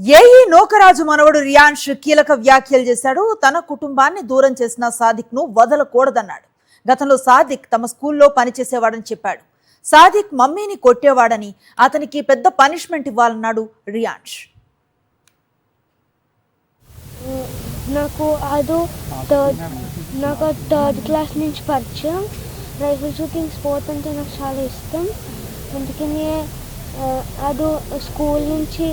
AE Nookaraju మనవడు రియాన్ష్ కీలక వ్యాఖ్యలు చేశాడు. తన కుటుంబాన్ని దూరం చేసిన సాదిక్ ను వదలకూడదన్నాడు. గతంలో సాదిక్ తమ స్కూల్లో పనిచేసేవాడని చెప్పాడు. సాదిక్ మమ్మీని కొట్టేవాడని, అతనికి పెద్ద పనిష్మెంట్ ఇవ్వాలన్నాడు రియాన్ష్. నాకు థర్డ్ క్లాస్ నుంచి పరిచయం. రైఫిల్ షూటింగ్ స్పోర్ట్ అంటే నాకు చాలా ఇష్టం. అందుకని అది స్కూల్ నుంచి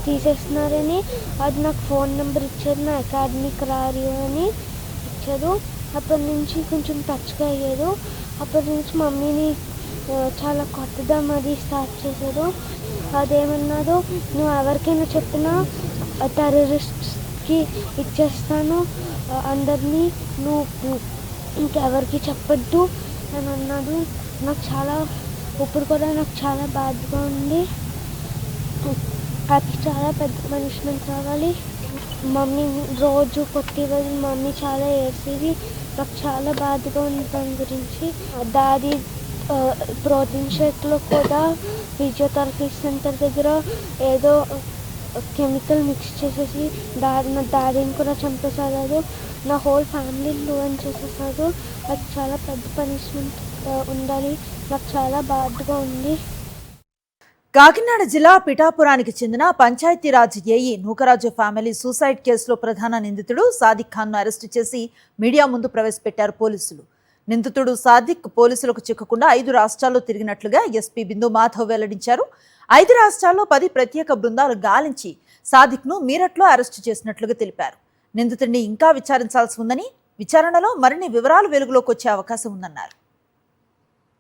తీసేస్తున్నారని అది నాకు ఫోన్ నెంబర్ ఇచ్చారు, నా అకాడమిక్ రారియో అని ఇచ్చారు. అప్పటి నుంచి కొంచెం టచ్గా అయ్యారు. అప్పటి నుంచి మమ్మీని చాలా కొట్టడం అది స్టార్ట్ చేశారు. అదేమన్నాడు, నువ్వు ఎవరికైనా చెప్పినా టెర్రరిస్ట్కి ఇచ్చేస్తాను, అందరినీ నువ్వు ఇంకెవరికి చెప్పొద్దు అని అన్నాడు. నాకు చాలా ఇప్పుడు కూడా నాకు చాలా బాధగా ఉంది. అది చాలా పెద్ద పనిష్మెంట్ కావాలి. మమ్మీ రోజు కొట్టేవాళ్ళు, మమ్మీ చాలా ఏడ్చేది. నాకు చాలా బాధగా ఉంది దాని గురించి. డాడీ ప్రోటీన్ షేక్లో కూడా ఫిజియోథెరపీ సెంటర్ దగ్గర ఏదో కెమికల్ మిక్స్ చేసేసి నా డాడీని కూడా చంపేశారు. నా హోల్ ఫ్యామిలీని రూయిన్ చేసేసారు. అది చాలా పెద్ద పనిష్మెంట్ ఉండాలి. నాకు చాలా బాధగా ఉంది. కాకినాడ జిల్లా పిఠాపురానికి చెందిన Panchayati Raj AE Nookaraju family suicide కేసులో ప్రధాన నిందితుడు సాదిక్ ఖాన్ ను అరెస్టు చేసి మీడియా ముందు ప్రవేశపెట్టారు పోలీసులు. నిందితుడు సాదిక్ పోలీసులకు చిక్కకుండా 5 రాష్ట్రాల్లో తిరిగినట్లుగా ఎస్పీ బిందు మాధవ్ వెల్లడించారు. 5 రాష్ట్రాల్లో 10 ప్రత్యేక బృందాలు గాలించి సాదిక్ ను మీరట్లో అరెస్టు చేసినట్లుగా తెలిపారు. నిందితుడిని ఇంకా విచారించాల్సి ఉందని, విచారణలో మరిన్ని వివరాలు వెలుగులోకి వచ్చే అవకాశం ఉందన్నారు.